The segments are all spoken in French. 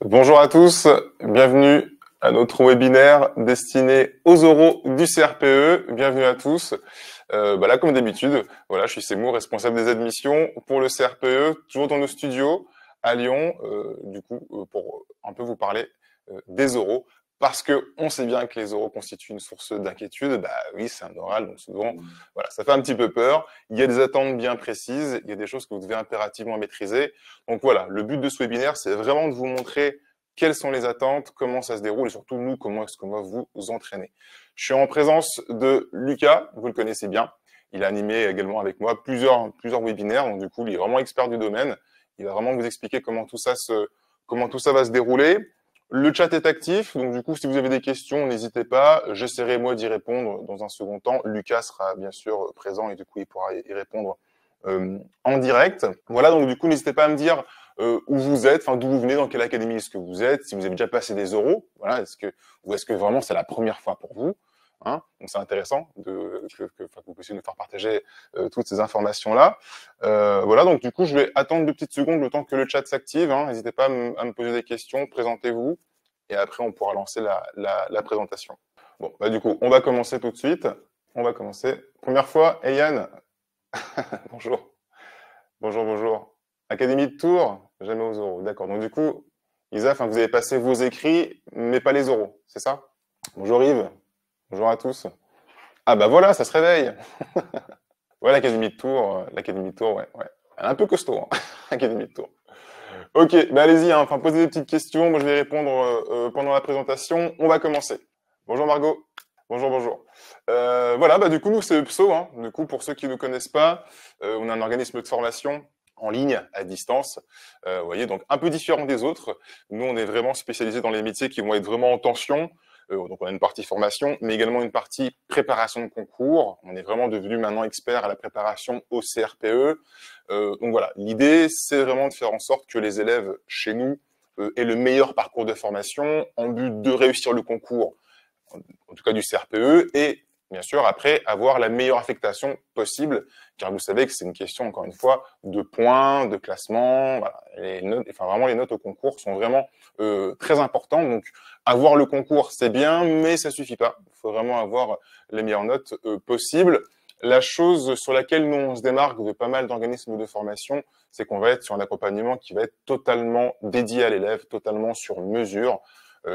Bonjour à tous, bienvenue à notre webinaire destiné aux oraux du CRPE. Bienvenue à tous. Là, comme d'habitude, voilà, je suis Seymour, responsable des admissions pour le CRPE, toujours dans nos studios à Lyon, pour un peu vous parler des oraux. Parce que on sait bien que les oraux constituent une source d'inquiétude. Bah oui, c'est un oral, donc souvent, voilà, ça fait un petit peu peur. Il y a des attentes bien précises, il y a des choses que vous devez impérativement maîtriser. Donc voilà, le but de ce webinaire, c'est vraiment de vous montrer quelles sont les attentes, comment ça se déroule et surtout nous, comment est-ce qu'on va vous entraîner. Je suis en présence de Lucas, vous le connaissez bien. Il a animé également avec moi plusieurs webinaires, donc du coup, il est vraiment expert du domaine. Il va vraiment vous expliquer comment tout ça va se dérouler. Le chat est actif, donc du coup, si vous avez des questions, n'hésitez pas. J'essaierai moi d'y répondre dans un second temps. Lucas sera bien sûr présent et du coup, il pourra y répondre en direct. Voilà, donc du coup, n'hésitez pas à me dire où vous êtes, enfin d'où vous venez, dans quelle académie est-ce que vous êtes, si vous avez déjà passé des oraux, voilà, ou est-ce que vraiment c'est la première fois pour vous, hein. Donc c'est intéressant que vous puissiez nous faire partager toutes ces informations-là. Voilà, donc du coup, je vais attendre 2 petites secondes le temps que le chat s'active, hein. N'hésitez pas à me poser des questions, présentez-vous, et après on pourra lancer la présentation. Bon, du coup, on va commencer tout de suite. On va commencer. Première fois, Yann. Bonjour. Bonjour. Académie de Tours, jamais aux oraux. D'accord. Donc du coup, Isa, vous avez passé vos écrits, mais pas les oraux, c'est ça? Bonjour Yves. Bonjour à tous. Ah bah voilà, ça se réveille. Ouais, l'Académie de Tours, ouais. Un peu costaud, hein. Académie de Tours. Ok, allez-y, hein, posez des petites questions. Moi, je vais répondre pendant la présentation. On va commencer. Bonjour Margot. Bonjour. Du coup, nous, c'est UPSO, hein. Du coup, pour ceux qui ne connaissent pas, on a un organisme de formation en ligne, à distance. Vous voyez, donc un peu différent des autres. Nous, on est vraiment spécialisé dans les métiers qui vont être vraiment en tension. Donc, on a une partie formation, mais également une partie préparation de concours. On est vraiment devenu maintenant expert à la préparation au CRPE. Donc voilà, l'idée, c'est vraiment de faire en sorte que les élèves chez nous aient le meilleur parcours de formation en but de réussir le concours, en tout cas du CRPE, et bien sûr, après, avoir la meilleure affectation possible, car vous savez que c'est une question, encore une fois, de points, de classement. Voilà. Les notes, vraiment, les notes au concours sont vraiment très importantes. Donc, avoir le concours, c'est bien, mais ça suffit pas. Il faut vraiment avoir les meilleures notes possibles. La chose sur laquelle nous, on se démarque de pas mal d'organismes de formation, c'est qu'on va être sur un accompagnement qui va être totalement dédié à l'élève, totalement sur mesure.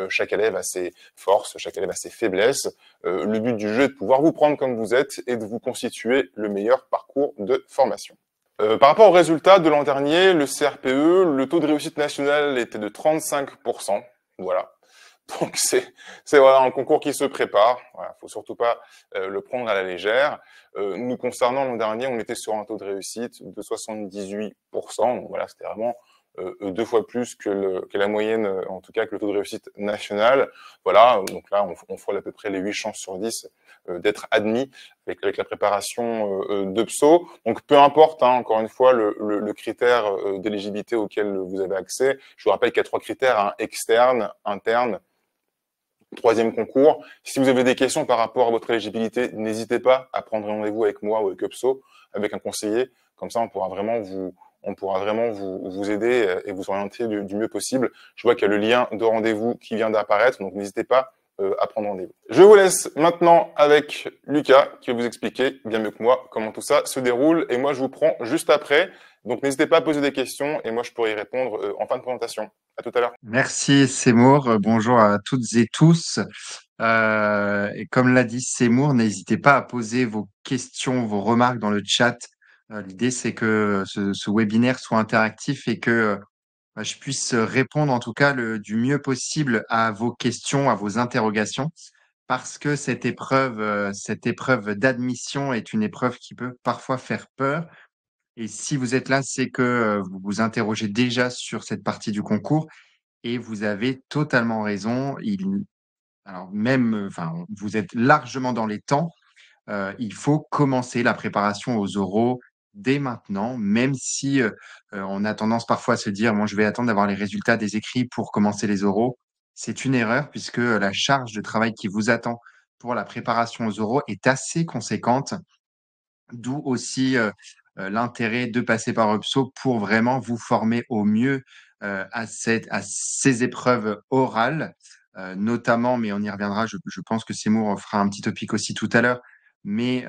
Chaque élève a ses forces, chaque élève a ses faiblesses. Le but du jeu est de pouvoir vous prendre comme vous êtes et de vous constituer le meilleur parcours de formation. Par rapport aux résultats de l'an dernier, le CRPE, le taux de réussite national était de 35%. Voilà. Donc c'est voilà un concours qui se prépare. Voilà, faut surtout pas le prendre à la légère. Nous concernant l'an dernier, on était sur un taux de réussite de 78%. Donc voilà, c'était vraiment 2 fois plus que la moyenne, en tout cas que le taux de réussite national. Voilà, donc là on frôle à peu près les 8 chances sur 10 d'être admis avec la préparation de PSO. Donc peu importe, hein, encore une fois, le critère d'éligibilité auquel vous avez accès. Je vous rappelle qu'il y a 3 critères, hein, externe, interne, 3e concours. Si vous avez des questions par rapport à votre éligibilité, n'hésitez pas à prendre rendez-vous avec moi ou avec UPSO, avec un conseiller. Comme ça, on pourra vraiment vous aider et vous orienter du mieux possible. Je vois qu'il y a le lien de rendez-vous qui vient d'apparaître, donc n'hésitez pas à prendre rendez-vous. Je vous laisse maintenant avec Lucas qui va vous expliquer bien mieux que moi comment tout ça se déroule et moi je vous prends juste après. Donc n'hésitez pas à poser des questions et moi je pourrai y répondre en fin de présentation. À tout à l'heure. Merci Seymour, bonjour à toutes et tous. Et comme l'a dit Seymour, n'hésitez pas à poser vos questions, vos remarques dans le chat. L'idée, c'est que ce webinaire soit interactif et que je puisse répondre en tout cas du mieux possible à vos questions, à vos interrogations, parce que cette épreuve d'admission est une épreuve qui peut parfois faire peur. Et si vous êtes là, c'est que vous vous interrogez déjà sur cette partie du concours. Et vous avez totalement raison. Alors même, vous êtes largement dans les temps. Il faut commencer la préparation aux oraux dès maintenant, même si on a tendance parfois à se dire, moi, je vais attendre d'avoir les résultats des écrits pour commencer les oraux. C'est une erreur puisque la charge de travail qui vous attend pour la préparation aux oraux est assez conséquente, d'où aussi l'intérêt de passer par UPSO pour vraiment vous former au mieux à ces épreuves orales, notamment, mais on y reviendra, je pense que Seymour fera un petit topic aussi tout à l'heure, mais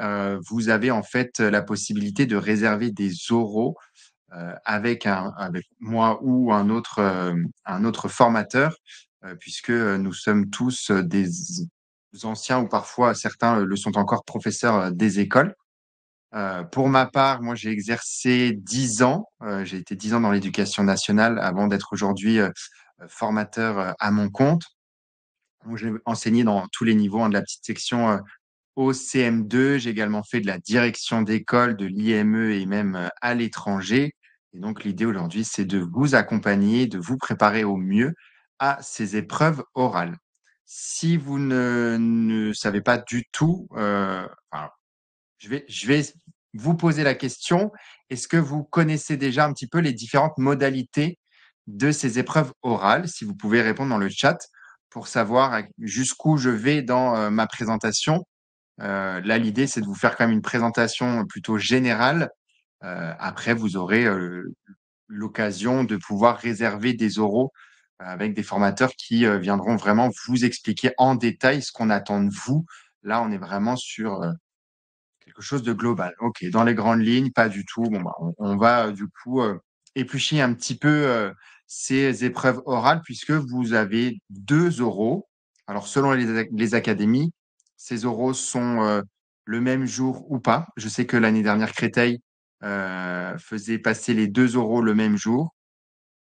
vous avez en fait la possibilité de réserver des oraux avec moi ou un autre formateur, puisque nous sommes tous des anciens ou parfois certains le sont encore professeurs des écoles. Pour ma part, moi, j'ai exercé 10 ans. J'ai été 10 ans dans l'éducation nationale avant d'être aujourd'hui formateur à mon compte. Donc, j'ai enseigné dans tous les niveaux, hein, de la petite section au CM2. J'ai également fait de la direction d'école, de l'IME et même à l'étranger. Et donc, l'idée aujourd'hui, c'est de vous accompagner, de vous préparer au mieux à ces épreuves orales. Si vous ne savez pas du tout, enfin, je vais vous poser la question. Est-ce que vous connaissez déjà un petit peu les différentes modalités de ces épreuves orales? Si vous pouvez répondre dans le chat pour savoir jusqu'où je vais dans ma présentation. Là, l'idée, c'est de vous faire quand même une présentation plutôt générale. Après, vous aurez l'occasion de pouvoir réserver des oraux avec des formateurs qui viendront vraiment vous expliquer en détail ce qu'on attend de vous. Là, on est vraiment sur quelque chose de global. OK, dans les grandes lignes, pas du tout. Bon, bah, on va du coup éplucher un petit peu ces épreuves orales puisque vous avez 2 oraux. Alors, selon les académies, ces oraux sont le même jour ou pas. Je sais que l'année dernière, Créteil faisait passer les 2 oraux le même jour.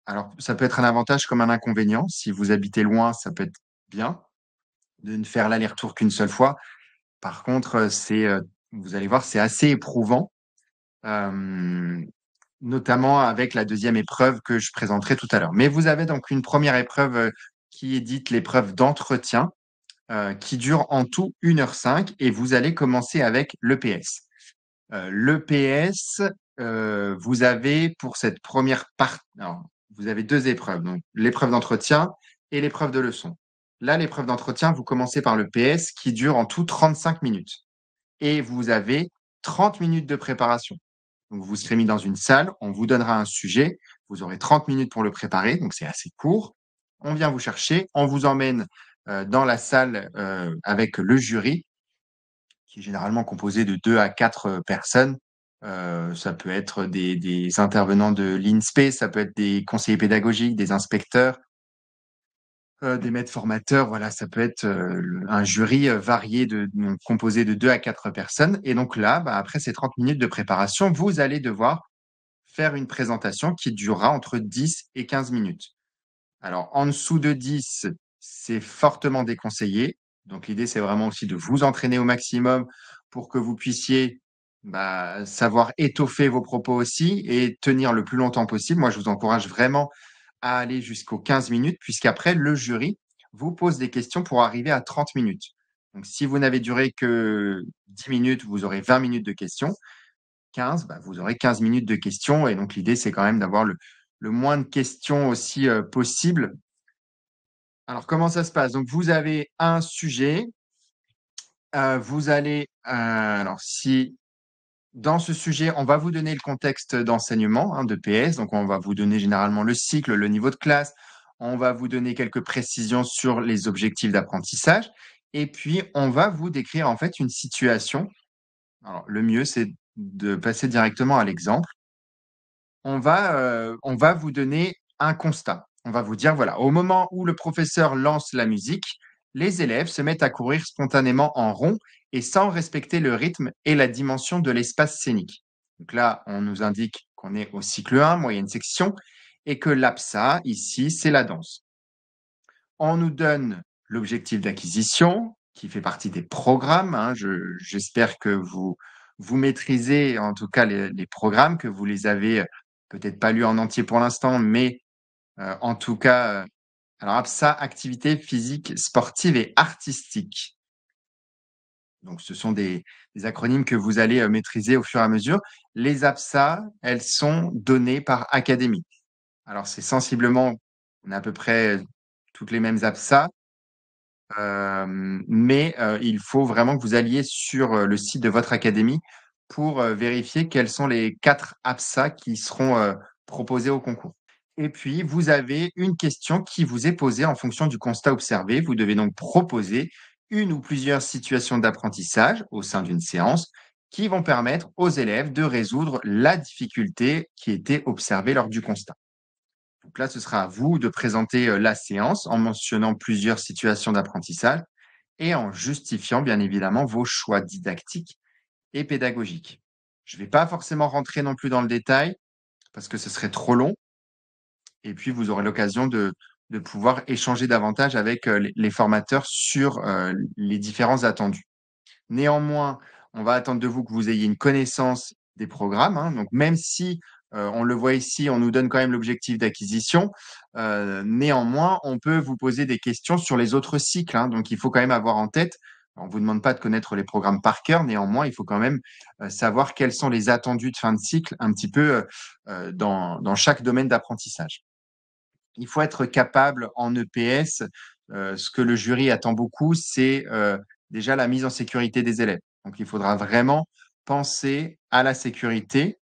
Alors, ça peut être un avantage comme un inconvénient. Si vous habitez loin, ça peut être bien de ne faire l'aller-retour qu'une seule fois. Par contre, vous allez voir, c'est assez éprouvant, hem, notamment avec la deuxième épreuve que je présenterai tout à l'heure. Mais vous avez donc une première épreuve, qui est dite l'épreuve d'entretien, qui dure en tout 1 h 5 et vous allez commencer avec l'EPS. L'EPS, vous avez pour cette première partie, alors vous avez 2 épreuves, donc l'épreuve d'entretien et l'épreuve de leçon. Là, l'épreuve d'entretien, vous commencez par l'EPS qui dure en tout 35 minutes et vous avez 30 minutes de préparation. Donc, vous serez mis dans une salle, on vous donnera un sujet, vous aurez 30 minutes pour le préparer, donc c'est assez court. On vient vous chercher, on vous emmène dans la salle avec le jury, qui est généralement composé de 2 à 4 personnes. Ça peut être des intervenants de l'INSPE, ça peut être des conseillers pédagogiques, des inspecteurs, des maîtres formateurs, voilà, ça peut être, un jury, varié donc composé de 2 à 4 personnes et donc là, bah, après ces 30 minutes de préparation, vous allez devoir faire une présentation qui durera entre 10 et 15 minutes. Alors en dessous de 10, c'est fortement déconseillé. Donc l'idée, c'est vraiment aussi de vous entraîner au maximum pour que vous puissiez, bah, savoir étoffer vos propos aussi et tenir le plus longtemps possible. Moi, je vous encourage vraiment à aller jusqu'aux 15 minutes, puisqu'après, le jury vous pose des questions pour arriver à 30 minutes. Donc, si vous n'avez duré que 10 minutes, vous aurez 20 minutes de questions. 15, bah, vous aurez 15 minutes de questions. Et donc, l'idée, c'est quand même d'avoir le moins de questions aussi possible. Alors, comment ça se passe? Donc, vous avez un sujet. Vous allez, alors, si dans ce sujet, on va vous donner le contexte d'enseignement, hein, de PS. Donc, on va vous donner généralement le cycle, le niveau de classe. On va vous donner quelques précisions sur les objectifs d'apprentissage. Et puis, on va vous décrire en fait une situation. Alors, le mieux, c'est de passer directement à l'exemple. On va vous donner un constat. On va vous dire, voilà, au moment où le professeur lance la musique, les élèves se mettent à courir spontanément en rond et sans respecter le rythme et la dimension de l'espace scénique. Donc là, on nous indique qu'on est au cycle 1, moyenne section, et que l'APSA, ici, c'est la danse. On nous donne l'objectif d'acquisition, qui fait partie des programmes, hein. J'espère que vous maîtrisez en tout cas les programmes, que vous les avez peut-être pas lus en entier pour l'instant, mais en tout cas, alors APSA, activité physique, sportive et artistique. Donc ce sont des acronymes que vous allez maîtriser au fur et à mesure. Les APSA, elles sont données par académie. Alors c'est sensiblement, on a à peu près toutes les mêmes APSA, mais il faut vraiment que vous alliez sur le site de votre académie pour vérifier quels sont les 4 APSA qui seront proposés au concours. Et puis, vous avez une question qui vous est posée en fonction du constat observé. Vous devez donc proposer une ou plusieurs situations d'apprentissage au sein d'une séance qui vont permettre aux élèves de résoudre la difficulté qui était observée lors du constat. Donc là, ce sera à vous de présenter la séance en mentionnant plusieurs situations d'apprentissage et en justifiant bien évidemment vos choix didactiques et pédagogiques. Je ne vais pas forcément rentrer non plus dans le détail parce que ce serait trop long. Et puis, vous aurez l'occasion de pouvoir échanger davantage avec les formateurs sur les différents attendus. Néanmoins, on va attendre de vous que vous ayez une connaissance des programmes, hein. Donc, même si on le voit ici, on nous donne quand même l'objectif d'acquisition, néanmoins, on peut vous poser des questions sur les autres cycles, hein. Donc, il faut quand même avoir en tête, on ne vous demande pas de connaître les programmes par cœur, néanmoins, il faut quand même savoir quels sont les attendus de fin de cycle un petit peu dans chaque domaine d'apprentissage. Il faut être capable en EPS, ce que le jury attend beaucoup, c'est déjà la mise en sécurité des élèves. Donc il faudra vraiment penser à la sécurité.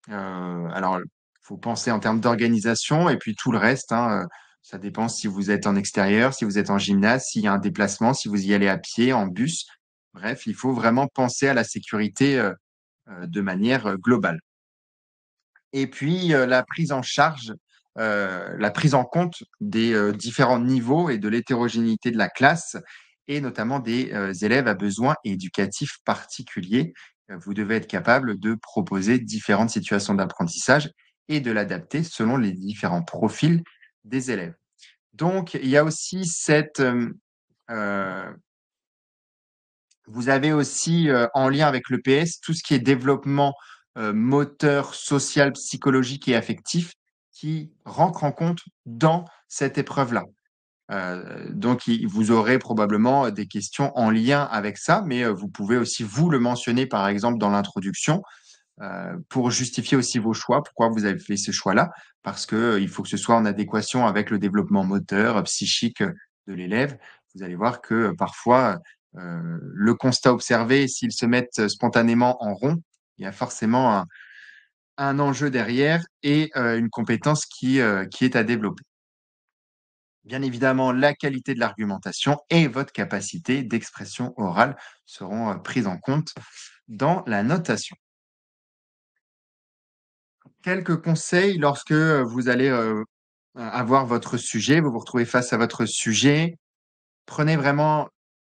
Alors, il faut penser en termes d'organisation et puis tout le reste, hein, ça dépend si vous êtes en extérieur, si vous êtes en gymnase, s'il y a un déplacement, si vous y allez à pied, en bus. Bref, il faut vraiment penser à la sécurité, de manière, globale. Et puis, la prise en charge, la prise en compte des, différents niveaux et de l'hétérogénéité de la classe et notamment des, élèves à besoins éducatifs particuliers. Vous devez être capable de proposer différentes situations d'apprentissage et de l'adapter selon les différents profils des élèves. Donc il y a aussi cette, vous avez aussi, en lien avec l'EPS, tout ce qui est développement, moteur, social, psychologique et affectif qui rentre en compte dans cette épreuve-là. Donc vous aurez probablement des questions en lien avec ça, mais, vous pouvez aussi vous le mentionner, par exemple, dans l'introduction, pour justifier aussi vos choix. Pourquoi vous avez fait ce choix-là? Parce que, il faut que ce soit en adéquation avec le développement moteur, psychique, de l'élève. Vous allez voir que, parfois, le constat observé, s'ils se mettent spontanément en rond, il y a forcément un enjeu derrière et une compétence qui est à développer. Bien évidemment, la qualité de l'argumentation et votre capacité d'expression orale seront, prises en compte dans la notation. Quelques conseils lorsque, vous allez, avoir votre sujet, vous vous retrouvez face à votre sujet. Prenez vraiment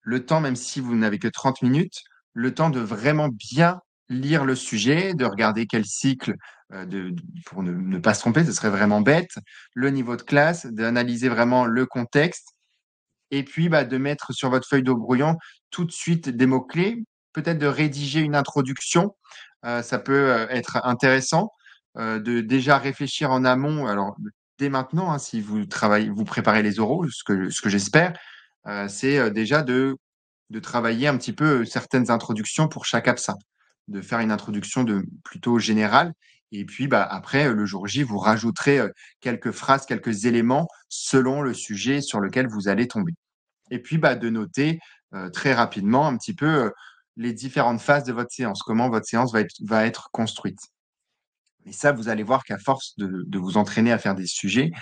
le temps, même si vous n'avez que 30 minutes, le temps de vraiment bien lire le sujet, de regarder quel cycle, pour ne pas se tromper, ce serait vraiment bête, le niveau de classe, d'analyser vraiment le contexte et puis, bah, de mettre sur votre feuille de brouillon tout de suite des mots-clés, peut-être de rédiger une introduction, ça peut, être intéressant, de déjà réfléchir en amont, alors dès maintenant, hein, si vous préparez les oraux, ce que j'espère, c'est, déjà de travailler un petit peu, certaines introductions pour chaque absent. De faire une introduction de plutôt générale et puis, bah, après, le jour J, vous rajouterez, quelques phrases, quelques éléments selon le sujet sur lequel vous allez tomber. Et puis, bah, de noter, très rapidement un petit peu, les différentes phases de votre séance, comment votre séance va être construite. Et ça, vous allez voir qu'à force de vous entraîner à faire des sujets,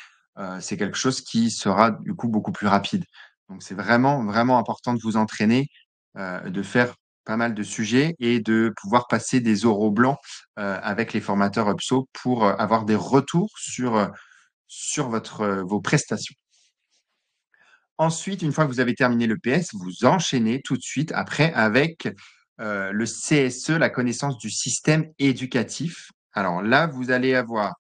c'est quelque chose qui sera du coup beaucoup plus rapide. Donc c'est vraiment, vraiment important de vous entraîner, de faire pas mal de sujets et de pouvoir passer des oraux blancs, avec les formateurs UPSO pour, avoir des retours sur vos prestations. Ensuite, une fois que vous avez terminé le PS, vous enchaînez tout de suite après avec, le CSE, la connaissance du système éducatif. Alors là, vous allez avoir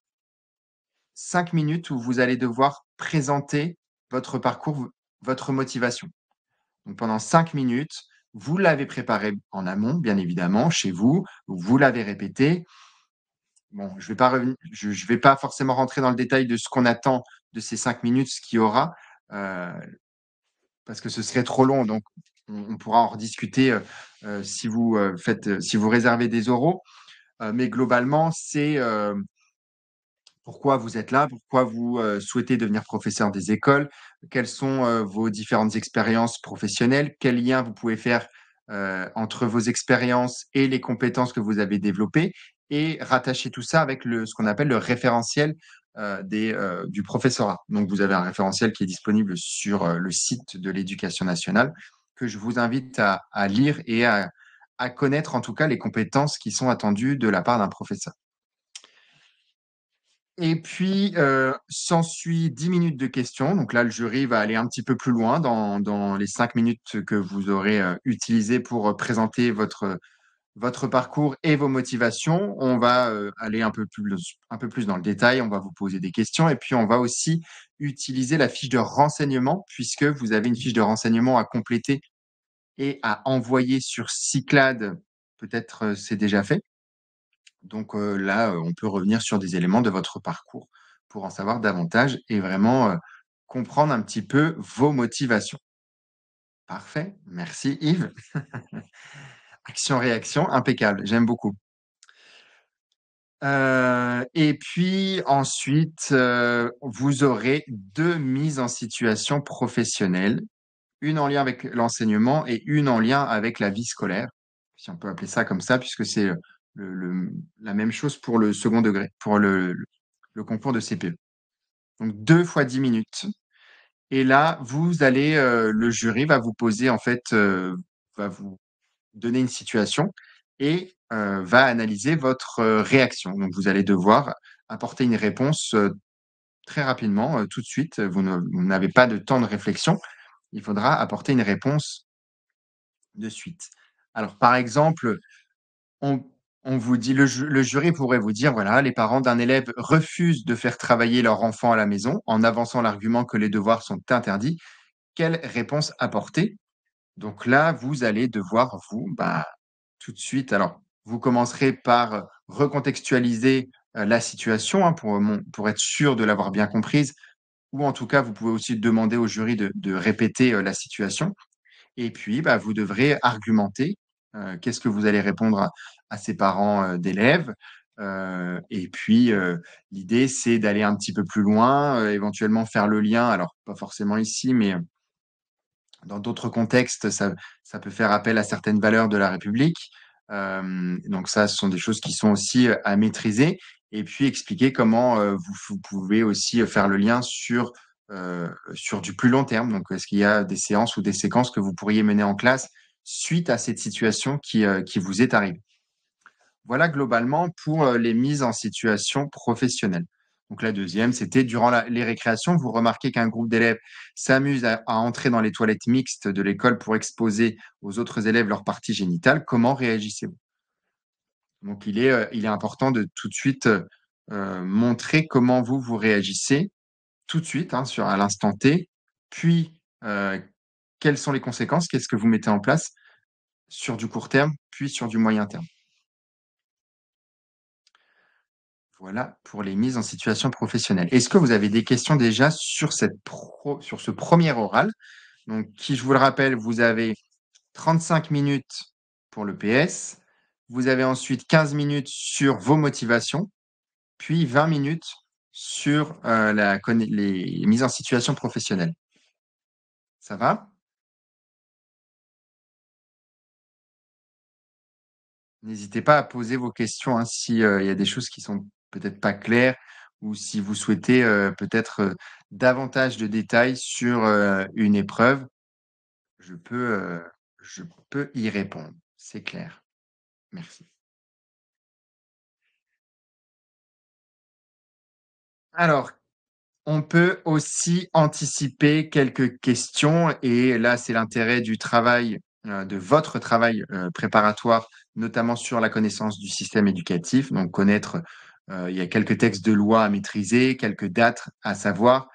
5 minutes où vous allez devoir présenter votre parcours, votre motivation. Donc pendant 5 minutes, vous l'avez préparé en amont, bien évidemment, chez vous, vous l'avez répété. Bon, je vais pas forcément rentrer dans le détail de ce qu'on attend de ces 5 minutes, ce qu'il y aura, heu, parce que ce serait trop long, donc on pourra en rediscuter, si vous, si vous réservez des oraux. Mais globalement, c'est, pourquoi vous êtes là? Pourquoi vous, souhaitez devenir professeur des écoles? Quelles sont, vos différentes expériences professionnelles? Quels liens vous pouvez faire, entre vos expériences et les compétences que vous avez développées? Et rattacher tout ça avec ce qu'on appelle le référentiel, du professorat. Donc, vous avez un référentiel qui est disponible sur le site de l'Éducation nationale que je vous invite à lire et à connaître en tout cas les compétences qui sont attendues de la part d'un professeur. Et puis, s'ensuit 10 minutes de questions. Donc là, le jury va aller un petit peu plus loin dans les 5 minutes que vous aurez utilisées pour présenter votre parcours et vos motivations. On va aller un peu plus dans le détail. On va vous poser des questions et puis on va aussi utiliser la fiche de renseignement puisque vous avez une fiche de renseignement à compléter et à envoyer sur Cyclade. Peut-être c'est déjà fait. Donc là, on peut revenir sur des éléments de votre parcours pour en savoir davantage et vraiment comprendre un petit peu vos motivations. Parfait, merci Yves. Action-réaction, impeccable, j'aime beaucoup. Et puis ensuite, vous aurez 2 mises en situation professionnelle, une en lien avec l'enseignement et une en lien avec la vie scolaire, si on peut appeler ça comme ça, puisque c'est la même chose pour le second degré, pour le concours de CPE. Donc 2 fois 10 minutes. Et là, le jury va vous poser, en fait, va vous donner une situation et va analyser votre réaction. Donc, vous allez devoir apporter une réponse très rapidement, tout de suite. Vous n'avez pas de temps de réflexion. Il faudra apporter une réponse de suite. Alors, par exemple, on, on vous dit, le jury pourrait vous dire, voilà, les parents d'un élève refusent de faire travailler leur enfant à la maison en avançant l'argument que les devoirs sont interdits. Quelle réponse apporter? Donc là, vous allez devoir, tout de suite, alors, vous commencerez par recontextualiser la situation pour être sûr de l'avoir bien comprise, ou en tout cas, vous pouvez aussi demander au jury de répéter la situation. Et puis, vous devrez argumenter. Qu'est-ce que vous allez répondre à ces parents d'élèves? Et puis, l'idée, c'est d'aller un petit peu plus loin, éventuellement faire le lien, alors pas forcément ici, mais dans d'autres contextes, ça peut faire appel à certaines valeurs de la République. Donc ça, ce sont des choses qui sont aussi à maîtriser. Et puis expliquer comment vous pouvez aussi faire le lien sur du plus long terme. Donc, est-ce qu'il y a des séances ou des séquences que vous pourriez mener en classe suite à cette situation qui vous est arrivée? Voilà globalement pour les mises en situation professionnelle. Donc la deuxième, c'était durant les récréations, vous remarquez qu'un groupe d'élèves s'amuse à entrer dans les toilettes mixtes de l'école pour exposer aux autres élèves leur partie génitale. Comment réagissez-vous? Donc il est important de tout de suite montrer comment vous réagissez tout de suite, hein, à l'instant T, puis quelles sont les conséquences, qu'est-ce que vous mettez en place sur du court terme, puis sur du moyen terme. Voilà pour les mises en situation professionnelle. Est-ce que vous avez des questions déjà sur sur ce premier oral? Donc, qui, je vous le rappelle, vous avez 35 minutes pour le PS, vous avez ensuite 15 minutes sur vos motivations, puis 20 minutes sur les mises en situation professionnelle. Ça va? N'hésitez pas à poser vos questions, hein, si, il y a des choses qui sont peut-être pas claires ou si vous souhaitez, peut-être, davantage de détails sur, une épreuve, je peux, je peux y répondre. C'est clair. Merci. Alors, on peut aussi anticiper quelques questions et là, c'est l'intérêt du travail, de votre travail, préparatoire, notamment sur la connaissance du système éducatif. Donc connaître, il y a quelques textes de loi à maîtriser, quelques dates à savoir.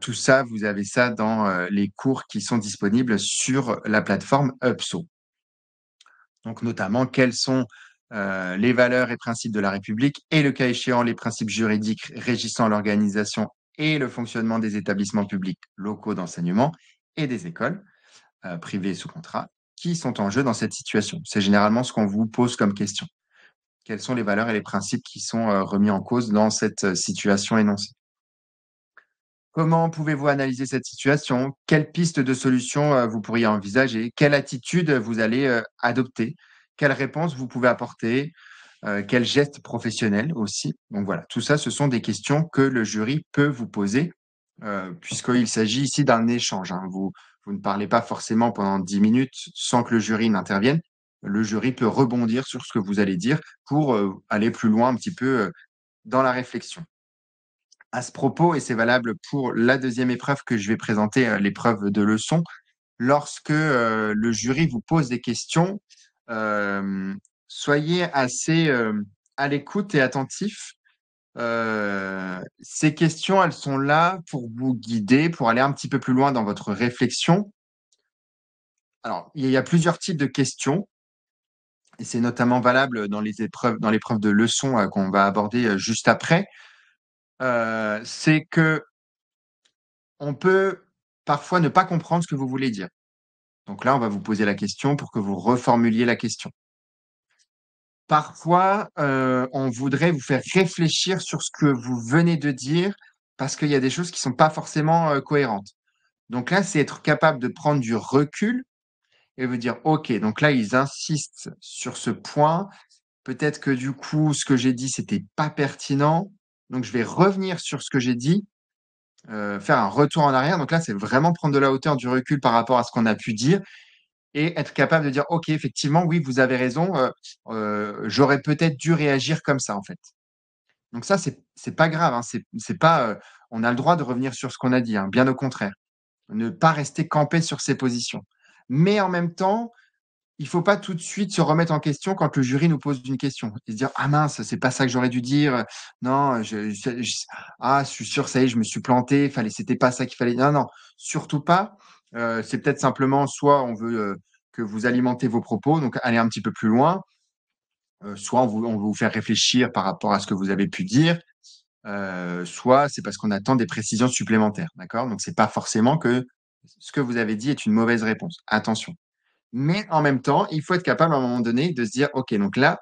Tout ça, vous avez ça dans, les cours qui sont disponibles sur la plateforme UPSO. Donc notamment, quelles sont, les valeurs et principes de la République et le cas échéant, les principes juridiques régissant l'organisation et le fonctionnement des établissements publics locaux d'enseignement et des écoles, privées sous contrat, qui sont en jeu dans cette situation. C'est généralement ce qu'on vous pose comme question. Quelles sont les valeurs et les principes qui sont, remis en cause dans cette, situation énoncée? Comment pouvez-vous analyser cette situation? Quelles pistes de solutions, vous pourriez envisager? Quelle attitude vous allez, adopter? Quelles réponses vous pouvez apporter? quel geste professionnel aussi. Donc voilà, tout ça, ce sont des questions que le jury peut vous poser, puisqu'il s'agit ici d'un échange, hein. Vous ne parlez pas forcément pendant 10 minutes sans que le jury n'intervienne. Le jury peut rebondir sur ce que vous allez dire pour aller plus loin un petit peu dans la réflexion. À ce propos, et c'est valable pour la deuxième épreuve que je vais présenter, l'épreuve de leçon, lorsque le jury vous pose des questions, soyez assez à l'écoute et attentif. Ces questions, elles sont là pour vous guider, pour aller un petit peu plus loin dans votre réflexion. Alors, il y a plusieurs types de questions, et c'est notamment valable dans les épreuves, dans l'épreuve de leçon qu'on va aborder juste après. C'est que on peut parfois ne pas comprendre ce que vous voulez dire. Donc là, on va vous poser la question pour que vous reformuliez la question. Parfois, on voudrait vous faire réfléchir sur ce que vous venez de dire parce qu'il y a des choses qui sont pas forcément, cohérentes. Donc là, c'est être capable de prendre du recul et vous dire: «OK, donc là, ils insistent sur ce point. Peut-être que du coup, ce que j'ai dit, c'était pas pertinent. Donc je vais revenir sur ce que j'ai dit, faire un retour en arrière». Donc là, c'est vraiment prendre de la hauteur, du recul par rapport à ce qu'on a pu dire et être capable de dire: «OK, effectivement, oui, vous avez raison, j'aurais peut-être dû réagir comme ça, en fait». Donc ça, c'est pas grave, hein, c'est pas, on a le droit de revenir sur ce qu'on a dit, hein, bien au contraire. Ne pas rester campé sur ses positions. Mais en même temps, il faut pas tout de suite se remettre en question quand le jury nous pose une question et se dire: «Ah mince, c'est pas ça que j'aurais dû dire, non, je suis sûr, ça y est, je me suis planté, c'était pas ça qu'il fallait». Non, non, surtout pas. C'est peut-être simplement soit on veut, que vous alimentez vos propos, donc aller un petit peu plus loin, soit on veut vous faire réfléchir par rapport à ce que vous avez pu dire, soit c'est parce qu'on attend des précisions supplémentaires, d'accord? Donc c'est pas forcément que ce que vous avez dit est une mauvaise réponse. Attention. Mais en même temps, il faut être capable à un moment donné de se dire: «OK, donc là,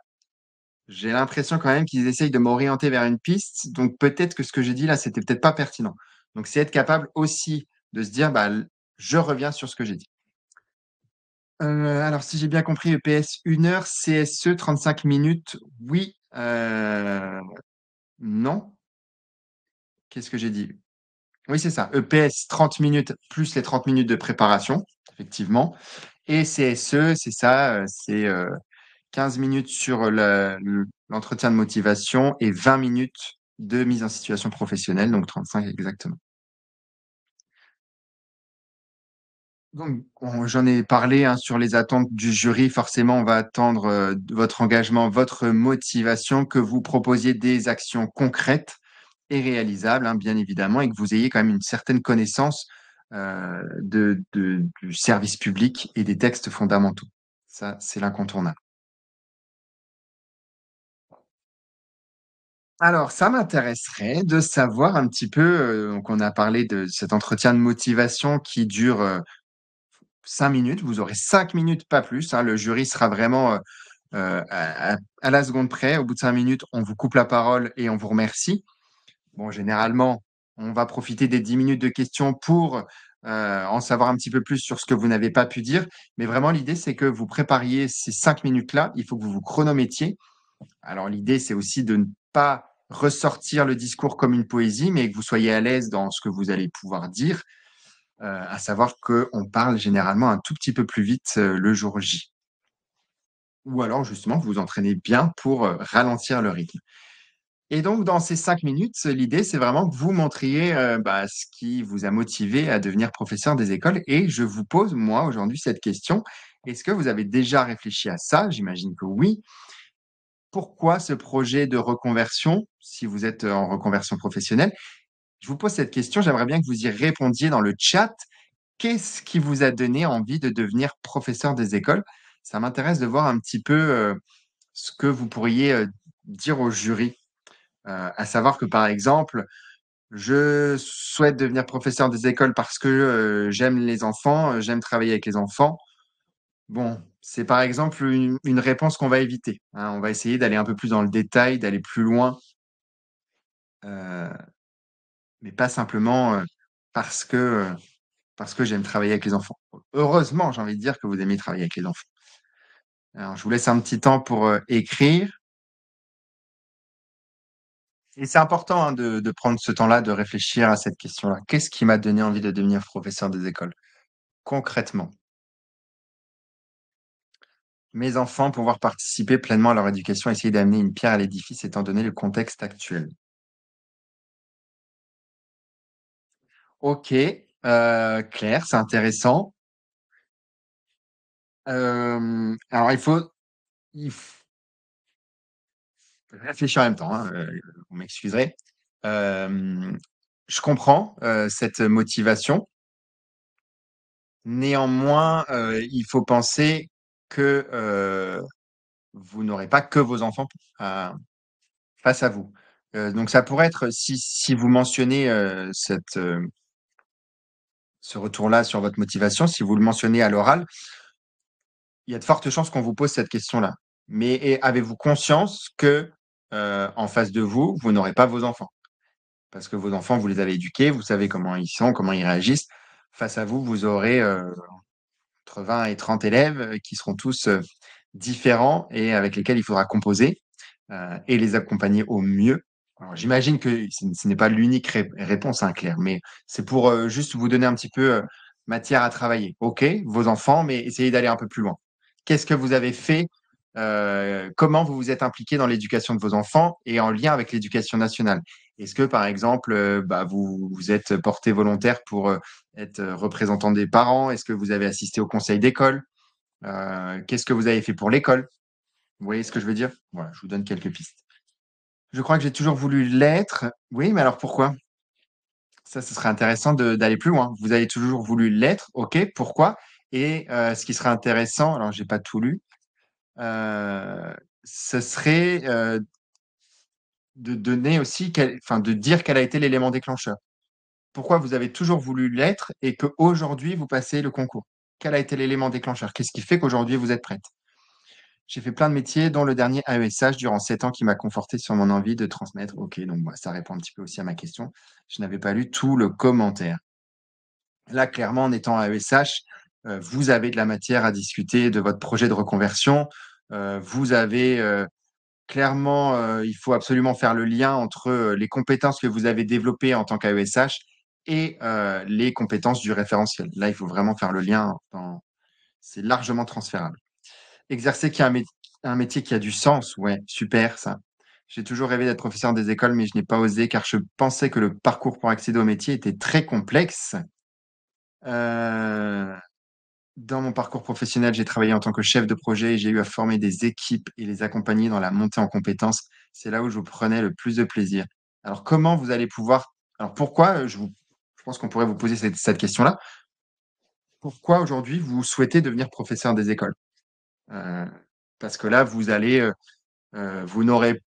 j'ai l'impression quand même qu'ils essayent de m'orienter vers une piste, donc peut-être que ce que j'ai dit là, c'était peut-être pas pertinent». Donc c'est être capable aussi de se dire: «Bah, je reviens sur ce que j'ai dit». Alors si j'ai bien compris, EPS 1 heure, CSE 35 minutes, oui, non? Qu'est-ce que j'ai dit? Oui, c'est ça, EPS 30 minutes plus les 30 minutes de préparation, effectivement, et CSE, c'est ça, c'est, 15 minutes sur l'entretien de motivation et 20 minutes de mise en situation professionnelle, donc 35 exactement. Donc j'en ai parlé, hein, sur les attentes du jury. Forcément, on va attendre, de votre engagement, votre motivation, que vous proposiez des actions concrètes et réalisables, hein, bien évidemment, et que vous ayez quand même une certaine connaissance, du service public et des textes fondamentaux. Ça, c'est l'incontournable. Alors, ça m'intéresserait de savoir un petit peu, donc on a parlé de cet entretien de motivation qui dure, 5 minutes. Vous aurez 5 minutes, pas plus, hein. Le jury sera vraiment, à la seconde près. Au bout de 5 minutes, on vous coupe la parole et on vous remercie. Bon, généralement, on va profiter des 10 minutes de questions pour, en savoir un petit peu plus sur ce que vous n'avez pas pu dire. Mais vraiment, l'idée, c'est que vous prépariez ces 5 minutes-là. Il faut que vous vous chronométriez. Alors l'idée, c'est aussi de ne pas ressortir le discours comme une poésie, mais que vous soyez à l'aise dans ce que vous allez pouvoir dire, à savoir qu'on parle généralement un tout petit peu plus vite, le jour J. Ou alors justement, vous vous entraînez bien pour, ralentir le rythme. Et donc dans ces 5 minutes, l'idée, c'est vraiment que vous montriez, bah, ce qui vous a motivé à devenir professeur des écoles, et je vous pose, moi, aujourd'hui, cette question. Est-ce que vous avez déjà réfléchi à ça? J'imagine que oui. Pourquoi ce projet de reconversion, si vous êtes, en reconversion professionnelle? Je vous pose cette question, j'aimerais bien que vous y répondiez dans le chat. Qu'est-ce qui vous a donné envie de devenir professeur des écoles? Ça m'intéresse de voir un petit peu, ce que vous pourriez, dire au jury. À savoir que, par exemple, je souhaite devenir professeur des écoles parce que, j'aime les enfants, j'aime travailler avec les enfants. Bon, c'est par exemple une réponse qu'on va éviter, hein. On va essayer d'aller un peu plus dans le détail, d'aller plus loin, heu, mais pas simplement, parce que, parce que j'aime travailler avec les enfants. Heureusement, j'ai envie de dire que vous aimez travailler avec les enfants. Alors je vous laisse un petit temps pour, écrire. Et c'est important hein, de prendre ce temps-là, de réfléchir à cette question-là. Qu'est-ce qui m'a donné envie de devenir professeur des écoles? Concrètement, mes enfants pouvoir participer pleinement à leur éducation, essayer d'amener une pierre à l'édifice étant donné le contexte actuel. OK, clair, c'est intéressant. Alors il faut réfléchir en même temps, hein, vous m'excuserez. Hem, je comprends, cette motivation. Néanmoins, il faut penser que, vous n'aurez pas que vos enfants à face à vous. Donc ça pourrait être si vous mentionnez, ce retour-là sur votre motivation, si vous le mentionnez à l'oral, il y a de fortes chances qu'on vous pose cette question-là. Mais avez-vous conscience que, en face de vous, vous n'aurez pas vos enfants? Parce que vos enfants, vous les avez éduqués, vous savez comment ils sont, comment ils réagissent. Face à vous, vous aurez, entre 20 et 30 élèves, qui seront tous, différents et avec lesquels il faudra composer, et les accompagner au mieux. Alors j'imagine que ce n'est pas l'unique réponse, hein, Claire, mais c'est pour, juste vous donner un petit peu, matière à travailler. OK, vos enfants, mais essayez d'aller un peu plus loin. Qu'est-ce que vous avez fait? Comment vous vous êtes impliqué dans l'éducation de vos enfants et en lien avec l'éducation nationale? Est-ce que, par exemple, bah, vous vous êtes porté volontaire pour, être, représentant des parents? Est-ce que vous avez assisté au conseil d'école? Qu'est-ce que vous avez fait pour l'école? Vous voyez ce que je veux dire? Voilà, je vous donne quelques pistes. Je crois que j'ai toujours voulu l'être. Oui, mais alors pourquoi? Ça, ce serait intéressant d'aller plus loin. Vous avez toujours voulu l'être, OK, pourquoi? Et ce qui serait intéressant, alors j'ai pas tout lu, heu, ce serait, de donner aussi de dire quel a été l'élément déclencheur. Pourquoi vous avez toujours voulu l'être et qu'aujourd'hui vous passez le concours? Quel a été l'élément déclencheur? Qu'est-ce qui fait qu'aujourd'hui vous êtes prête? J'ai fait plein de métiers, dont le dernier AESH durant 7 ans qui m'a conforté sur mon envie de transmettre. OK, donc bah, ça répond un petit peu aussi à ma question. Je n'avais pas lu tout le commentaire. Là, clairement, en étant AESH, vous avez de la matière à discuter de votre projet de reconversion. Vous avez, clairement, il faut absolument faire le lien entre, les compétences que vous avez développées en tant qu'AESH et les compétences du référentiel. Là, il faut vraiment faire le lien dans c'est largement transférable. Exercer qui a un métier qui a du sens, ouais, super ça. J'ai toujours rêvé d'être professeur des écoles, mais je n'ai pas osé car je pensais que le parcours pour accéder au métier était très complexe. Heu, dans mon parcours professionnel, j'ai travaillé en tant que chef de projet et j'ai eu à former des équipes et les accompagner dans la montée en compétences. C'est là où je prenais le plus de plaisir. Alors comment vous allez pouvoir alors pourquoi, je pense qu'on pourrait vous poser cette question-là. Pourquoi aujourd'hui vous souhaitez devenir professeur des écoles? Heu, parce que là, vous n'aurez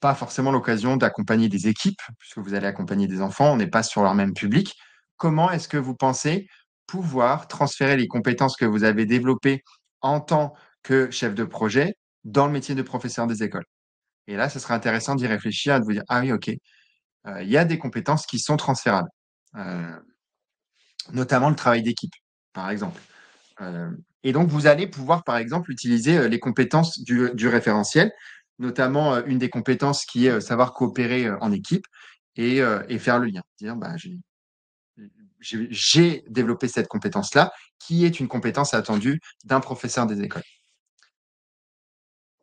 pas forcément l'occasion d'accompagner des équipes, puisque vous allez accompagner des enfants, on n'est pas sur leur même public. Comment est-ce que vous pensez pouvoir transférer les compétences que vous avez développées en tant que chef de projet dans le métier de professeur des écoles? Et là, ce serait intéressant d'y réfléchir et de vous dire: «Ah oui, OK, il y a des compétences qui sont transférables», heu, notamment le travail d'équipe, par exemple. Et donc vous allez pouvoir, par exemple, utiliser, les compétences du référentiel, notamment, une des compétences qui est, savoir coopérer, en équipe et faire le lien. Dire: «Bah, j'ai développé cette compétence-là, qui est une compétence attendue d'un professeur des écoles».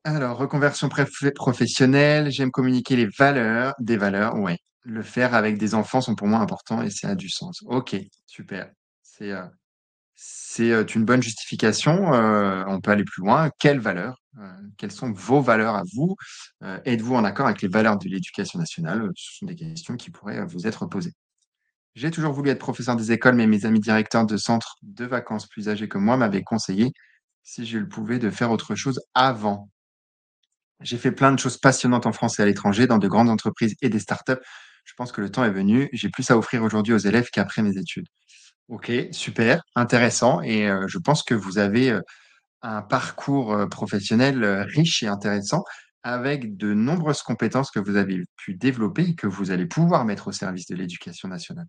Alors, reconversion professionnelle, j'aime communiquer des valeurs, ouais. Le faire avec des enfants sont pour moi importants et ça a du sens. OK, super. C'est, heu C'est, une bonne justification, on peut aller plus loin. Quelles valeurs? Quelles sont vos valeurs à vous? Êtes-vous en accord avec les valeurs de l'éducation nationale? Ce sont des questions qui pourraient, vous être posées. J'ai toujours voulu être professeur des écoles, mais mes amis directeurs de centres de vacances plus âgés que moi m'avaient conseillé, si je le pouvais, de faire autre chose avant. J'ai fait plein de choses passionnantes en France et à l'étranger, dans de grandes entreprises et des startups. Je pense que le temps est venu. J'ai plus à offrir aujourd'hui aux élèves qu'après mes études. OK, super, intéressant et je pense que vous avez, un parcours, professionnel, riche et intéressant avec de nombreuses compétences que vous avez pu développer et que vous allez pouvoir mettre au service de l'éducation nationale.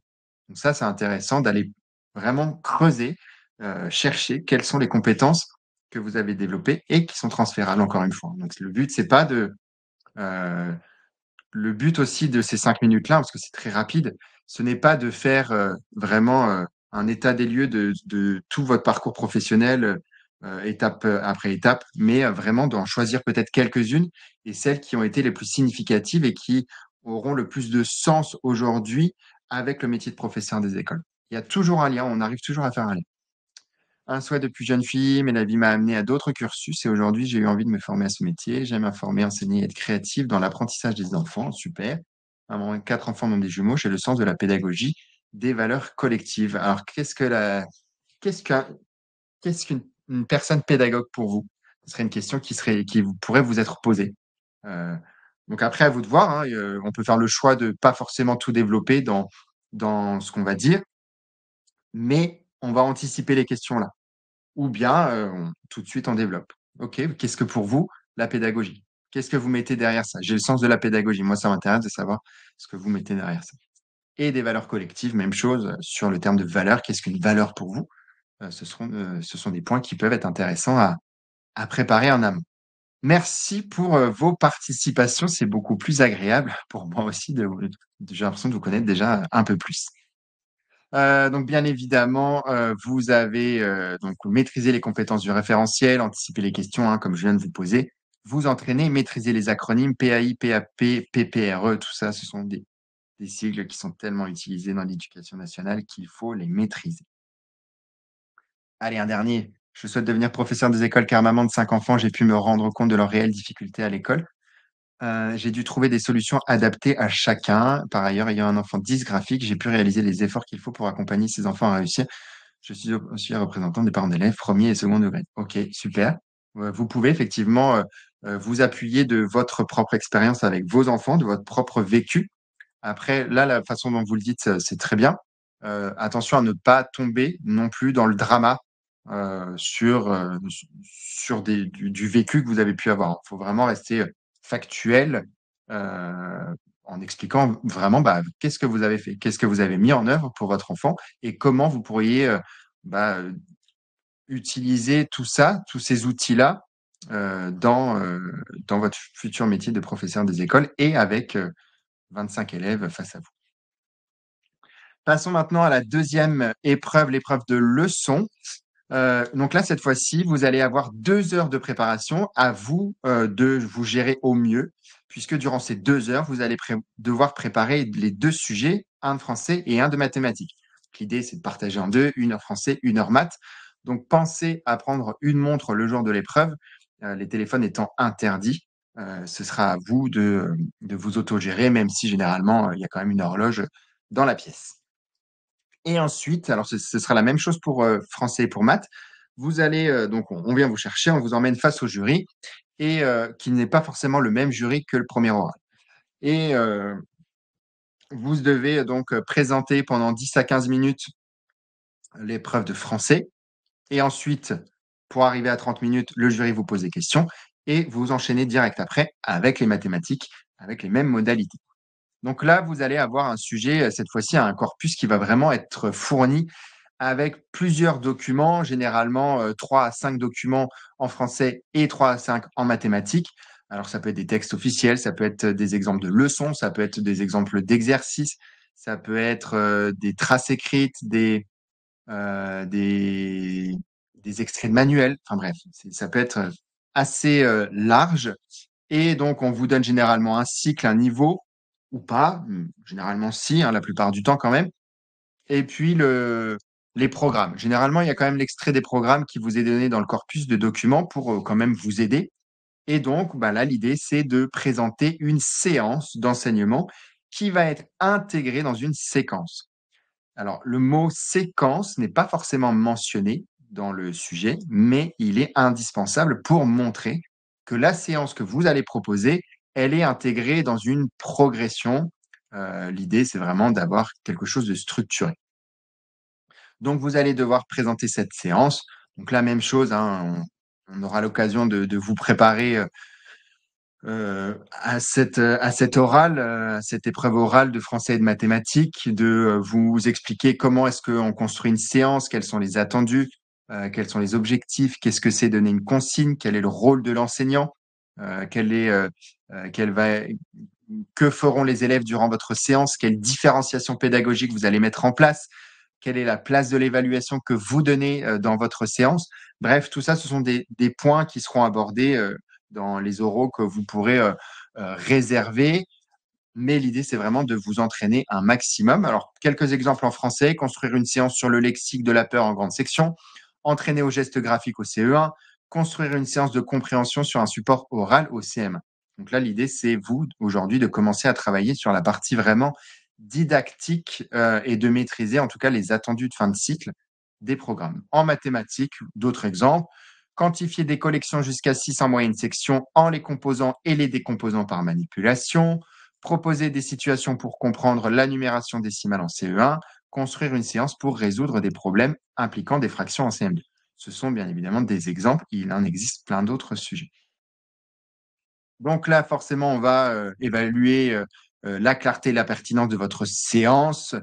Donc ça, c'est intéressant d'aller vraiment creuser, chercher quelles sont les compétences que vous avez développées et qui sont transférables encore une fois. Donc le but, c'est pas de, heu le but aussi de ces 5 minutes-là, parce que c'est très rapide, ce n'est pas de faire vraiment un état des lieux de tout votre parcours professionnel, étape après étape, mais vraiment d'en choisir peut-être quelques-unes et celles qui ont été les plus significatives et qui auront le plus de sens aujourd'hui avec le métier de professeur des écoles. Il y a toujours un lien, on arrive toujours à faire un lien. Un souhait depuis jeune fille, mais la vie m'a amené à d'autres cursus et aujourd'hui, j'ai eu envie de me former à ce métier. J'aime informer, enseigner et être créative dans l'apprentissage des enfants. Super. Maman, 4 enfants, dont des jumeaux. J'ai le sens de la pédagogie, des valeurs collectives. Alors, qu'est-ce qu'un, qu'est-ce qu'une une personne pédagogue pour vous? Ce serait une question pourrait vous être posée. Euh, donc après, à vous de voir, hein, on peut faire le choix de pas forcément tout développer dans ce qu'on va dire, mais on va anticiper les questions là. Ou bien, tout de suite on développe. OK, qu'est-ce que pour vous, la pédagogie? Qu'est-ce que vous mettez derrière ça? J'ai le sens de la pédagogie. Moi, ça m'intéresse de savoir ce que vous mettez derrière ça. Et des valeurs collectives, même chose, sur le terme de valeur. Qu'est-ce qu'une valeur pour vous? Ce sont des points qui peuvent être intéressants à préparer en amont. Merci pour, vos participations. C'est beaucoup plus agréable pour moi aussi j'ai l'impression de vous connaître déjà un peu plus. Donc bien évidemment, vous avez, donc maîtrisé les compétences du référentiel, anticiper les questions, hein, comme je viens de vous poser, vous entraîner, maîtriser les acronymes PAI, PAP, PPRE, tout ça, ce sont des sigles qui sont tellement utilisés dans l'éducation nationale qu'il faut les maîtriser. Allez, un dernier. Je souhaite devenir professeur des écoles car maman de 5 enfants, j'ai pu me rendre compte de leurs réelles difficultés à l'école. J'ai dû trouver des solutions adaptées à chacun. Par ailleurs, ayant un enfant dysgraphique, j'ai pu réaliser les efforts qu'il faut pour accompagner ces enfants à réussir. Je suis aussi représentant des parents d'élèves, premier et second degré. OK, super. Vous pouvez effectivement, vous appuyer de votre propre expérience avec vos enfants, de votre propre vécu. Après, là, la façon dont vous le dites, c'est très bien. Attention à ne pas tomber non plus dans le drama, sur du vécu que vous avez pu avoir. Il faut vraiment rester, factuel, en expliquant vraiment, bah, qu'est-ce que vous avez fait? Qu'est-ce que vous avez mis en œuvre pour votre enfant et comment vous pourriez, bah, utiliser tout ça, tous ces outils-là, dans votre futur métier de professeur des écoles et avec, 25 élèves face à vous. Passons maintenant à la deuxième épreuve, l'épreuve de leçon. Donc là, cette fois-ci, vous allez avoir 2 heures de préparation. À vous, de vous gérer au mieux, puisque durant ces 2 heures, vous allez devoir préparer les 2 sujets, un de français et un de mathématiques. L'idée, c'est de partager en 2, 1 heure français, 1 heure maths. Donc pensez à prendre une montre le jour de l'épreuve, les téléphones étant interdits. Ce sera à vous de vous autogérer, même si généralement, il y a quand même une horloge dans la pièce. Et ensuite, alors ce sera la même chose pour, français et pour maths. Vous allez, donc on vient vous chercher, on vous emmène face au jury et qui n'est pas forcément le même jury que le premier oral. Et vous devez donc, présenter pendant 10 à 15 minutes l'épreuve de français et ensuite, pour arriver à 30 minutes, le jury vous pose des questions et vous enchaînez direct après avec les mathématiques, avec les mêmes modalités. Donc là, vous allez avoir un sujet, cette fois-ci, un corpus qui va vraiment être fourni avec plusieurs documents, généralement 3 à 5 documents en français et 3 à 5 en mathématiques. Alors ça peut être des textes officiels, ça peut être des exemples de leçons, ça peut être des exemples d'exercices, ça peut être des traces écrites, des extraits de manuels. Enfin bref, ça peut être assez large. Et donc on vous donne généralement un cycle, un niveau ou pas, généralement si, hein, la plupart du temps quand même. Et puis les programmes. Généralement, il y a quand même l'extrait des programmes qui vous est donné dans le corpus de documents pour, quand même vous aider. Et donc, bah, là, l'idée, c'est de présenter une séance d'enseignement qui va être intégrée dans une séquence. Alors, le mot séquence n'est pas forcément mentionné dans le sujet, mais il est indispensable pour montrer que la séance que vous allez proposer, elle est intégrée dans une progression. L'idée, c'est vraiment d'avoir quelque chose de structuré. Donc, vous allez devoir présenter cette séance. Donc, la même chose, hein, on aura l'occasion de vous préparer à cette oral, cette épreuve orale de français et de mathématiques, de vous expliquer comment est-ce qu'on construit une séance, quels sont les attendus, quels sont les objectifs, qu'est-ce que c'est donner une consigne, quel est le rôle de l'enseignant, quel est, quel va, que feront les élèves durant votre séance, quelle différenciation pédagogique vous allez mettre en place, quelle est la place de l'évaluation que vous donnez dans votre séance. Bref, tout ça, ce sont des points qui seront abordés dans les oraux que vous pourrez réserver. Mais l'idée, c'est vraiment de vous entraîner un maximum. Alors, quelques exemples en français, construire une séance sur le lexique de la peur en grande section, entraîner au geste graphique au CE1, construire une séance de compréhension sur un support oral au CM1. Donc là, l'idée, c'est vous, aujourd'hui, de commencer à travailler sur la partie vraiment didactique et de maîtriser en tout cas les attendus de fin de cycle des programmes. En mathématiques, d'autres exemples, quantifier des collections jusqu'à 6 en moyenne section en les composant et les décomposant par manipulation, proposer des situations pour comprendre la numération décimale en CE1, construire une séance pour résoudre des problèmes impliquant des fractions en CM2. Ce sont bien évidemment des exemples, il en existe plein d'autres sujets. Donc là, forcément, on va évaluer la clarté et la pertinence de votre séance,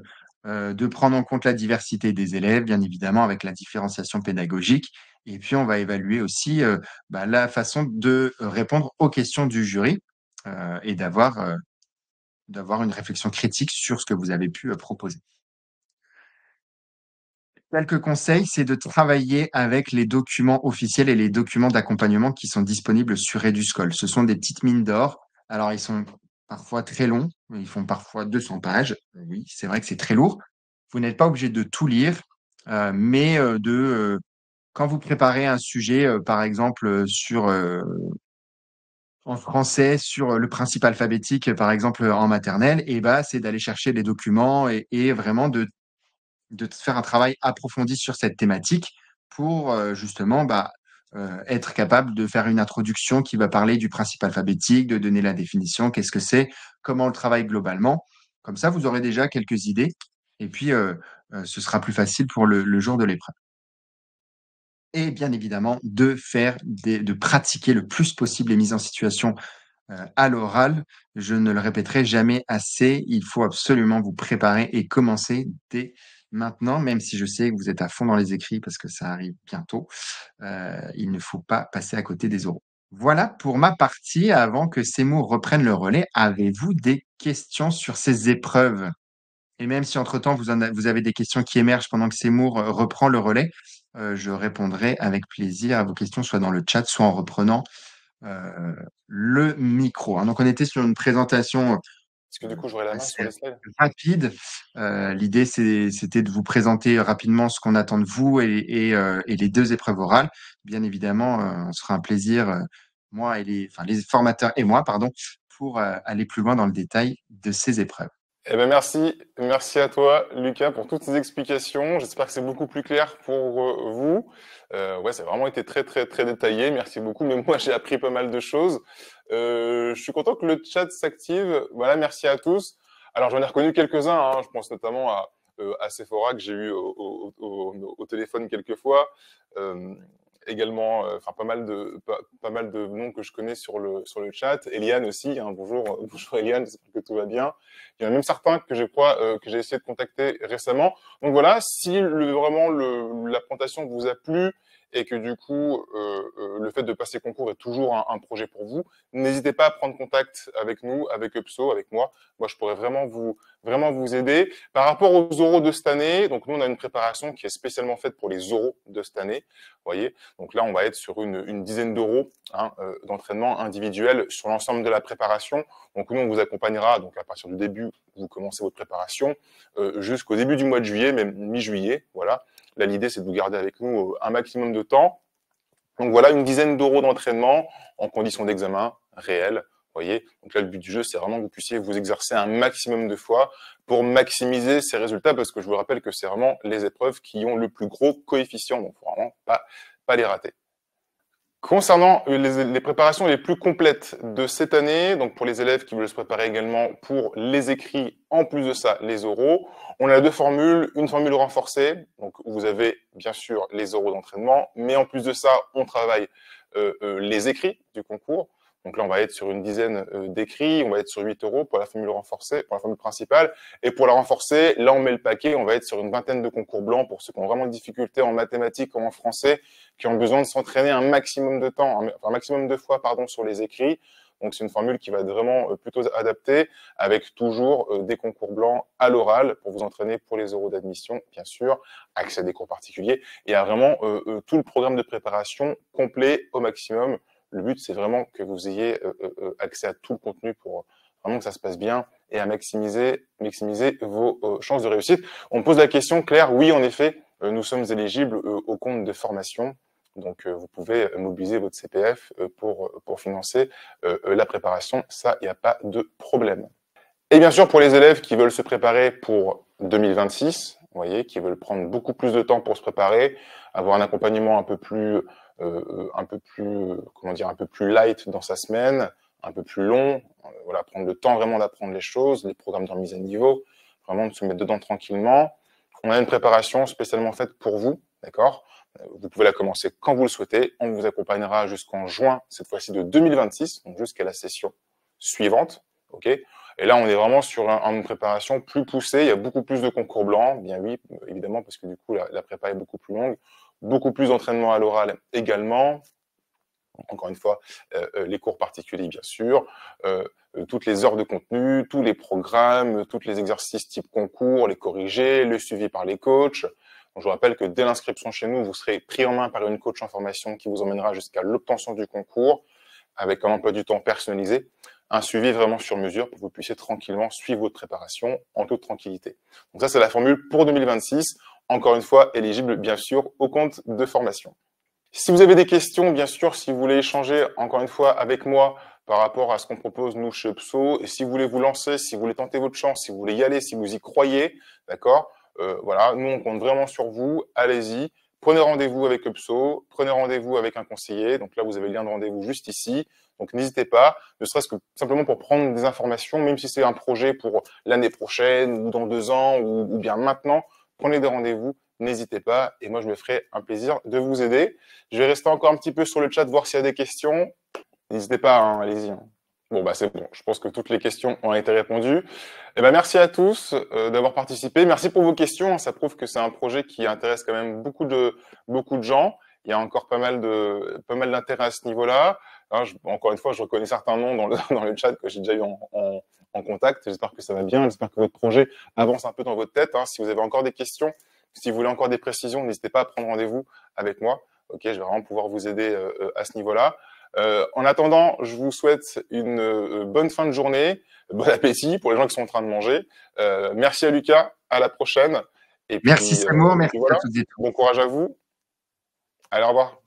de prendre en compte la diversité des élèves, bien évidemment, avec la différenciation pédagogique. Et puis, on va évaluer aussi la façon de répondre aux questions du jury et d'avoir une réflexion critique sur ce que vous avez pu proposer. Quelques conseils, c'est de travailler avec les documents officiels et les documents d'accompagnement qui sont disponibles sur Eduscol. Ce sont des petites mines d'or. Alors, ils sont parfois très longs, ils font parfois 200 pages. Oui, c'est vrai que c'est très lourd. Vous n'êtes pas obligé de tout lire, mais quand vous préparez un sujet, par exemple, en français, sur le principe alphabétique, par exemple, en maternelle, et bah, c'est d'aller chercher les documents et vraiment de faire un travail approfondi sur cette thématique pour justement être capable de faire une introduction qui va parler du principe alphabétique, de donner la définition, qu'est-ce que c'est, comment on le travaille globalement. Comme ça, vous aurez déjà quelques idées et puis ce sera plus facile pour le jour de l'épreuve. Et bien évidemment, de pratiquer le plus possible les mises en situation à l'oral. Je ne le répéterai jamais assez, il faut absolument vous préparer et commencer dès maintenant, même si je sais que vous êtes à fond dans les écrits parce que ça arrive bientôt. Il ne faut pas passer à côté des oraux. Voilà pour ma partie. Avant que Seymour reprenne le relais, avez-vous des questions sur ces épreuves? Et même si entre-temps vous avez des questions qui émergent pendant que Seymour reprend le relais, je répondrai avec plaisir à vos questions, soit dans le chat, soit en reprenant le micro, hein. Donc on était sur une présentation Est-ce que du coup, j'aurai la main sur assez les slides? rapide. L'idée, c'était de vous présenter rapidement ce qu'on attend de vous et les 2 épreuves orales. Bien évidemment, on se fera un plaisir, moi et les formateurs et moi, pardon, pour aller plus loin dans le détail de ces épreuves. Eh ben merci à toi, Lucas, pour toutes ces explications. J'espère que c'est beaucoup plus clair pour vous. Ouais, ça a vraiment été très très très détaillé. Merci beaucoup. Mais moi, j'ai appris pas mal de choses. Je suis content que le chat s'active. Voilà, merci à tous. Alors, j'en ai reconnu quelques-uns, hein. Je pense notamment à Sephora que j'ai eu au téléphone quelques fois. Également, enfin pas mal de noms que je connais sur le chat. Eliane aussi, hein, bonjour bonjour Eliane, j'espère que tout va bien. Il y en a même certains que je crois que j'ai essayé de contacter récemment. Donc voilà, si vraiment la présentation vous a plu et que du coup le fait de passer concours est toujours un projet pour vous, n'hésitez pas à prendre contact avec nous, avec UPSO, avec moi. Moi, je pourrais vraiment vous aider. Par rapport aux oraux de cette année, donc nous on a une préparation qui est spécialement faite pour les oraux de cette année. Vous voyez, donc là on va être sur une dizaine d'euros d'entraînement individuel sur l'ensemble de la préparation. Donc nous on vous accompagnera donc à partir du début où vous commencez votre préparation jusqu'au début du mois de juillet, même mi-juillet. Voilà. Là l'idée c'est de vous garder avec nous un maximum de temps. Donc voilà, une dizaine d'euros d'entraînement en conditions d'examen réelles. Voyez, donc là le but du jeu c'est vraiment que vous puissiez vous exercer un maximum de fois pour maximiser ces résultats, parce que je vous rappelle que c'est vraiment les épreuves qui ont le plus gros coefficient, donc faut vraiment pas les rater. Concernant les préparations les plus complètes de cette année, donc pour les élèves qui veulent se préparer également pour les écrits, en plus de ça, les oraux, on a 2 formules. Une formule renforcée, donc où vous avez bien sûr les oraux d'entraînement, mais en plus de ça, on travaille les écrits du concours. Donc là, on va être sur une dizaine d'écrits, on va être sur 8 euros pour la formule renforcée, pour la formule principale. Et pour la renforcée, là, on met le paquet, on va être sur une vingtaine de concours blancs pour ceux qui ont vraiment de difficultés en mathématiques ou en français, qui ont besoin de s'entraîner un maximum de temps, un maximum de fois, pardon, sur les écrits. Donc, c'est une formule qui va être vraiment plutôt adaptée, avec toujours des concours blancs à l'oral pour vous entraîner pour les euros d'admission, bien sûr, accès à des cours particuliers et à vraiment tout le programme de préparation complet au maximum. Le but, c'est vraiment que vous ayez accès à tout le contenu pour vraiment que ça se passe bien et à maximiser vos chances de réussite. On me pose la question, Claire, oui, en effet, nous sommes éligibles au compte de formation. Donc, vous pouvez mobiliser votre CPF pour financer la préparation. Ça, il n'y a pas de problème. Et bien sûr, pour les élèves qui veulent se préparer pour 2026, vous voyez, qui veulent prendre beaucoup plus de temps pour se préparer, avoir un accompagnement un peu plus light dans sa semaine, un peu plus long, voilà, prendre le temps vraiment d'apprendre les choses, les programmes de remise à niveau, vraiment de se mettre dedans tranquillement. On a une préparation spécialement faite pour vous, d'accord? Vous pouvez la commencer quand vous le souhaitez. On vous accompagnera jusqu'en juin, cette fois-ci de 2026, donc jusqu'à la session suivante, ok? Et là, on est vraiment sur une préparation plus poussée. Il y a beaucoup plus de concours blancs, bien oui, évidemment, parce que du coup, la prépa est beaucoup plus longue. Beaucoup plus d'entraînement à l'oral également. Encore une fois, les cours particuliers, bien sûr. Toutes les heures de contenu, tous les programmes, tous les exercices type concours, les corrigés, le suivi par les coachs. Donc, je vous rappelle que dès l'inscription chez nous, vous serez pris en main par une coach en formation qui vous emmènera jusqu'à l'obtention du concours avec un emploi du temps personnalisé, un suivi vraiment sur mesure pour que vous puissiez tranquillement suivre votre préparation en toute tranquillité. Donc ça, c'est la formule pour 2026. Encore une fois, éligible bien sûr au compte de formation. Si vous avez des questions, bien sûr, si vous voulez échanger encore une fois avec moi par rapport à ce qu'on propose nous chez Upso, et si vous voulez vous lancer, si vous voulez tenter votre chance, si vous voulez y aller, si vous y croyez, d'accord, voilà, nous on compte vraiment sur vous, allez-y, prenez rendez-vous avec Upso, prenez rendez-vous avec un conseiller, donc là vous avez le lien de rendez-vous juste ici, donc n'hésitez pas, ne serait-ce que simplement pour prendre des informations, même si c'est un projet pour l'année prochaine, ou dans 2 ans, ou bien maintenant, prenez des rendez-vous, n'hésitez pas, et moi je me ferai un plaisir de vous aider. Je vais rester encore un petit peu sur le chat, voir s'il y a des questions. N'hésitez pas, hein, allez-y. Bon, bah c'est bon, je pense que toutes les questions ont été répondues. Eh ben, merci à tous d'avoir participé. Merci pour vos questions, ça prouve que c'est un projet qui intéresse quand même beaucoup de gens. Il y a encore pas mal d'intérêt à ce niveau-là. Encore une fois, je reconnais certains noms dans le chat que j'ai déjà eu en contact. J'espère que ça va bien. J'espère que votre projet avance un peu dans votre tête. Si vous avez encore des questions, si vous voulez encore des précisions, n'hésitez pas à prendre rendez-vous avec moi. Ok, je vais vraiment pouvoir vous aider à ce niveau-là. En attendant, je vous souhaite une bonne fin de journée, bon appétit pour les gens qui sont en train de manger. Merci à Lucas, à la prochaine. Et Merci puis, Samour, merci voilà, à toutes et tous. bon courage à vous. Allez, au revoir.